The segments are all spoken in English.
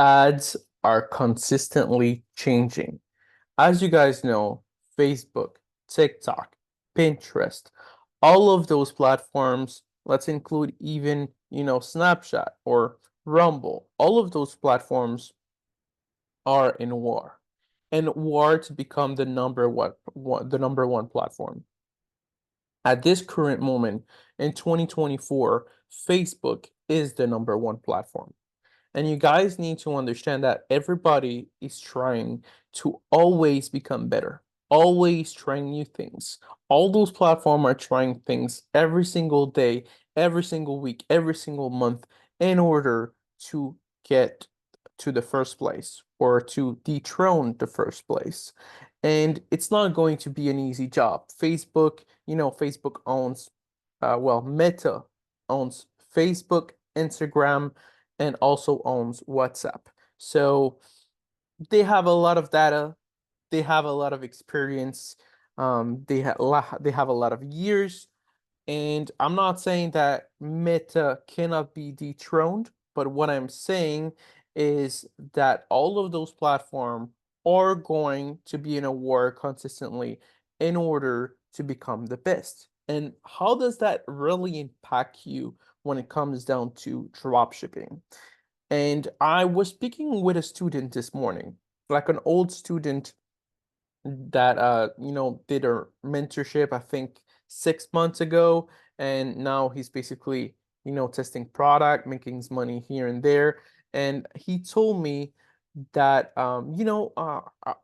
Ads are consistently changing. As you guys know, Facebook, TikTok, Pinterest, all of those platforms, let's include even, Snapchat or Rumble, all of those platforms are in war. And war to become the number one platform. At this current moment in 2024, Facebook is the number one platform. And you guys need to understand that everybody is trying to always become better, always trying new things. All those platforms are trying things every single day, every single week, every single month in order to get to the first place or to dethrone the first place. And it's not going to be an easy job. Facebook owns, Meta owns Facebook, Instagram, and also owns WhatsApp. So they have a lot of data, they have a lot of experience, they have a lot of years, and I'm not saying that Meta cannot be dethroned, but what I'm saying is that all of those platforms are going to be in a war consistently in order to become the best. And how does that really impact you when it comes down to dropshipping? And I was speaking with a student this morning, like an old student that did a mentorship, I think 6 months ago, and now he's basically, testing product, making his money here and there. And he told me that I'm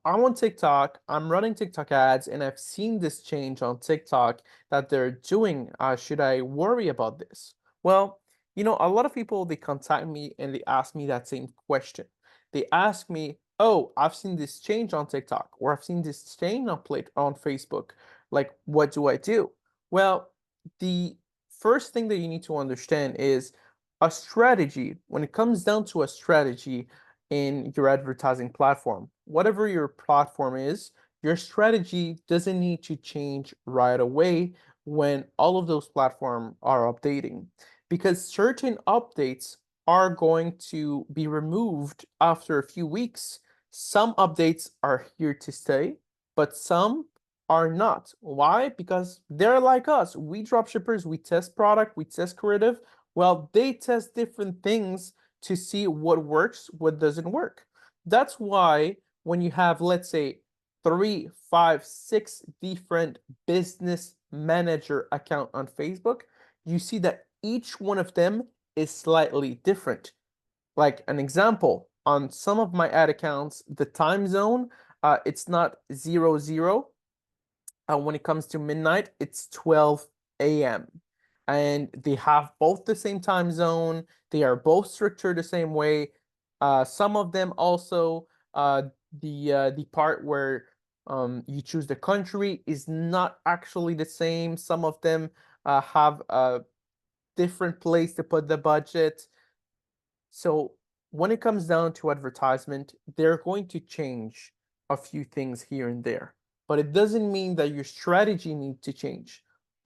on TikTok, I'm running TikTok ads, and I've seen this change on TikTok that they're doing. Should I worry about this? Well, a lot of people, they contact me and they ask me that same question. They ask me, "Oh, I've seen this change on TikTok, or I've seen this change on Facebook. Like, what do I do?" Well, the first thing that you need to understand is a strategy. When it comes down to a strategy in your advertising platform, whatever your platform is, your strategy doesn't need to change right away when all of those platforms are updating, because certain updates are going to be removed after a few weeks. Some updates are here to stay, but some are not. Why? Because they're like us. We drop shippers, we test product, we test creative. Well, they test different things to see what works, what doesn't work. That's why when you have, let's say, three, five, six different business manager account on Facebook, you see that each one of them is slightly different. Like an example, on some of my ad accounts, the time zone, it's not 00. When it comes to midnight, it's 12 a.m. And they have both the same time zone. They are both structured the same way. Some of them also, the part where you choose the country is not actually the same. Some of them have a different place to put the budget. So when it comes down to advertisement, they're going to change a few things here and there, but it doesn't mean that your strategy needs to change.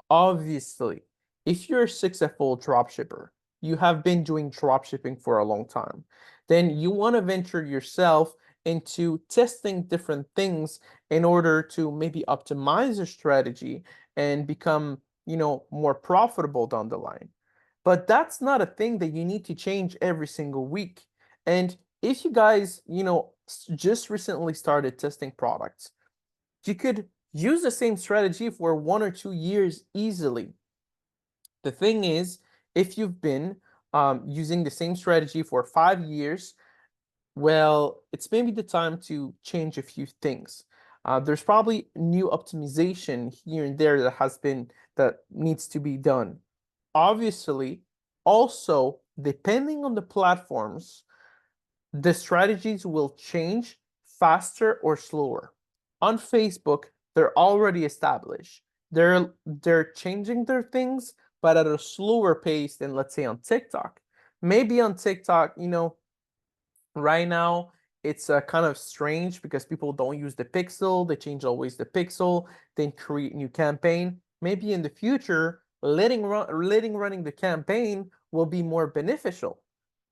Obviously, if you're a successful dropshipper, you have been doing dropshipping for a long time, then you want to venture yourself into testing different things in order to maybe optimize your strategy and become, more profitable down the line. But that's not a thing that you need to change every single week. And if you guys, just recently started testing products, you could use the same strategy for 1 or 2 years easily. The thing is, if you've been using the same strategy for 5 years, well, it's maybe the time to change a few things. There's probably new optimization here and there that needs to be done. Obviously, also, depending on the platforms, the strategies will change faster or slower. On Facebook, they're already established. They're changing their things, but at a slower pace than, let's say, on TikTok. Maybe on TikTok, right now it's kind of strange because people don't use the pixel. They change always the pixel, then create new campaign. Maybe in the future, letting running the campaign will be more beneficial.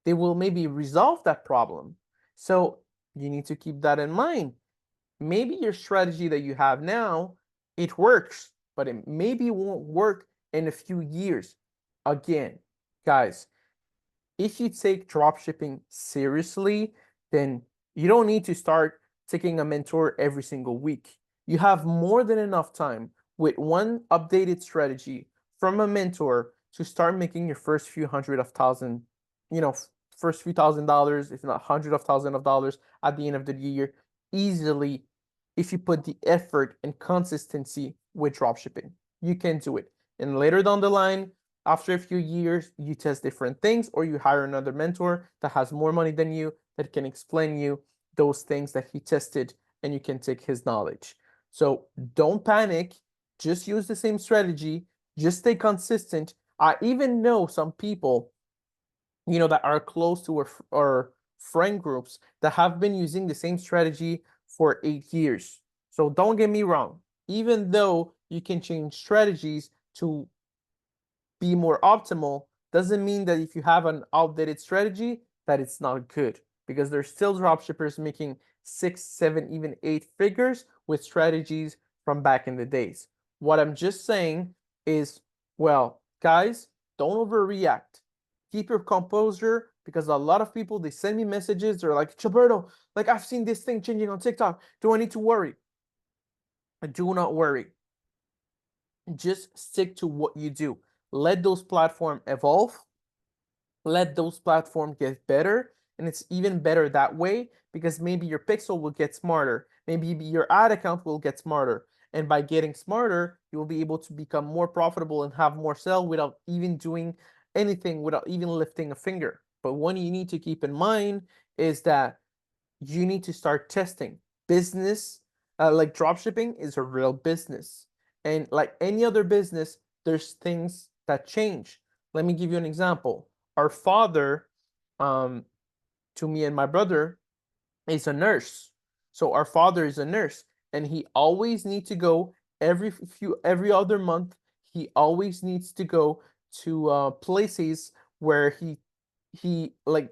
They will maybe resolve that problem. So you need to keep that in mind. Maybe your strategy that you have now, it works, but it maybe won't work in a few years. Again, guys, if you take dropshipping seriously, then you don't need to start taking a mentor every single week. You have more than enough time with one updated strategy from a mentor to start making your first few hundred of thousand, you know, first few $1,000s, if not hundred of thousands of dollars at the end of the year, easily if you put the effort and consistency with dropshipping. You can do it. And later down the line, after a few years, you test different things, or you hire another mentor that has more money than you that can explain you those things that he tested, and you can take his knowledge. So don't panic. Just use the same strategy. Just stay consistent. I even know some people, that are close to our friend groups that have been using the same strategy for 8 years. So don't get me wrong. Even though you can change strategies to be more optimal, doesn't mean that if you have an outdated strategy that it's not good, because there's still dropshippers making 6, 7, even 8 figures with strategies from back in the days. What I'm just saying is, well, guys, don't overreact. Keep your composure, because a lot of people, they send me messages, they're like, Chaberto, like, I've seen this thing changing on TikTok. Do I need to worry? Do not worry. Just stick to what you do. Let those platforms evolve. Let those platforms get better. And it's even better that way, because maybe your pixel will get smarter. Maybe your ad account will get smarter. And by getting smarter, you will be able to become more profitable and have more sale without even doing anything, without even lifting a finger. But one you need to keep in mind is that you need to start testing. Business, like dropshipping, is a real business. And like any other business, there's things that change. Let me give you an example. Our father, um, to me and my brother, is a nurse. So our father is a nurse, and he always needs to go every other month. He always needs to go to places where he like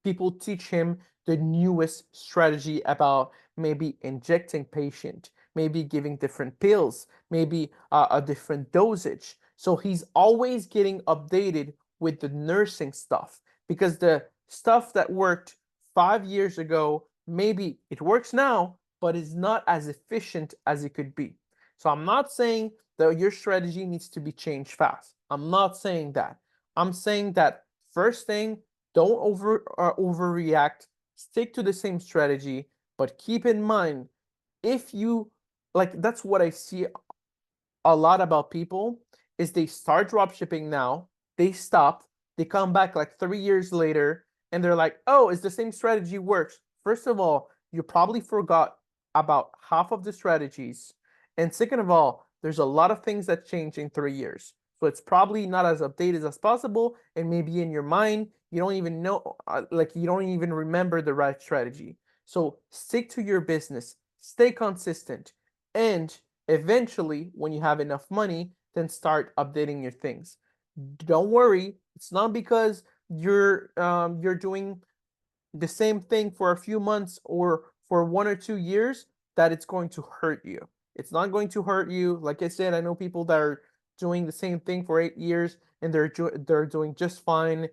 people teach him the newest strategy about maybe injecting patient, maybe giving different pills, maybe a different dosage. So he's always getting updated with the nursing stuff, because the stuff that worked 5 years ago, maybe it works now, but it's not as efficient as it could be. So I'm not saying that your strategy needs to be changed fast. I'm not saying that. I'm saying that first thing, don't overreact. Stick to the same strategy, but keep in mind, if you like, that's what I see a lot about people, is they start drop shipping now, they stop, they come back like 3 years later, and they're like, oh, it's the same strategy works. First of all, you probably forgot about half of the strategies. And second of all, there's a lot of things that change in 3 years. So it's probably not as updated as possible. And maybe in your mind, you don't even know, like you don't even remember the right strategy. So stick to your business, stay consistent, and eventually, when you have enough money, then start updating your things. Don't worry, it's not because you're doing the same thing for a few months or for 1 or 2 years that it's going to hurt you. It's not going to hurt you. Like I said, I know people that are doing the same thing for 8 years and they're doing just fine.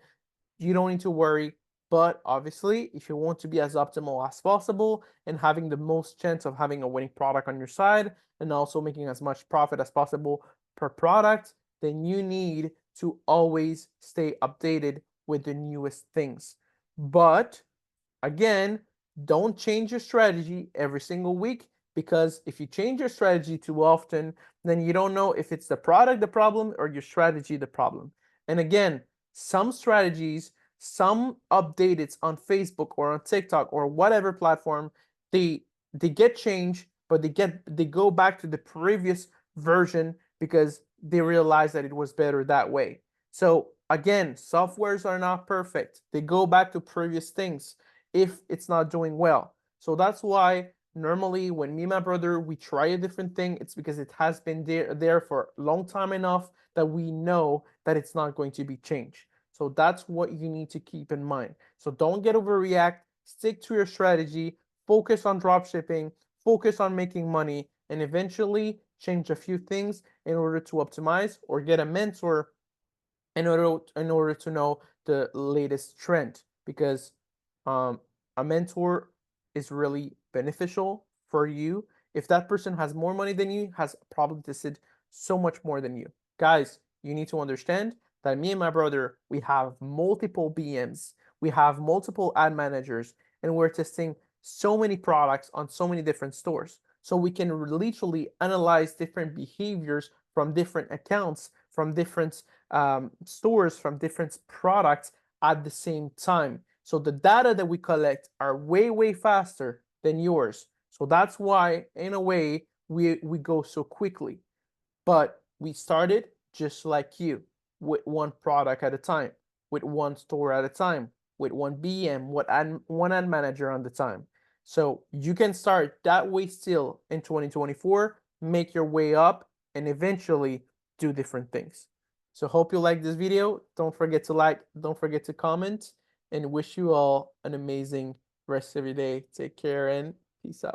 You don't need to worry. But obviously, if you want to be as optimal as possible and having the most chance of having a winning product on your side and also making as much profit as possible per product, then you need to always stay updated with the newest things. But again, don't change your strategy every single week, because if you change your strategy too often, then you don't know if it's the product the problem or your strategy the problem. And again, some strategies, some updates on Facebook or on TikTok or whatever platform, they get changed, but they go back to the previous version because they realize that it was better that way. So again, softwares are not perfect. They go back to previous things if it's not doing well. So that's why normally when me and my brother, we try a different thing, it's because it has been there for a long time enough that we know that it's not going to be changed. So that's what you need to keep in mind. So don't get overreact. stick to your strategy, focus on drop shipping, focus on making money, and eventually change a few things in order to optimize, or get a mentor in order to know the latest trend, because a mentor is really beneficial for you. If that person has more money than you, has probably tested so much more than you. Guys, you need to understand that me and my brother, we have multiple BMs, we have multiple ad managers, and we're testing so many products on so many different stores. So we can literally analyze different behaviors from different accounts, from different stores, from different products at the same time. So the data that we collect are way, way faster than yours. So that's why, in a way, we go so quickly. But we started just like you, with one product at a time, with one store at a time, with one BM, one ad manager on the time. So you can start that way still in 2024, make your way up, and eventually do different things. So hope you like this video. Don't forget to like, don't forget to comment, and wish you all an amazing rest of your day. Take care and peace out.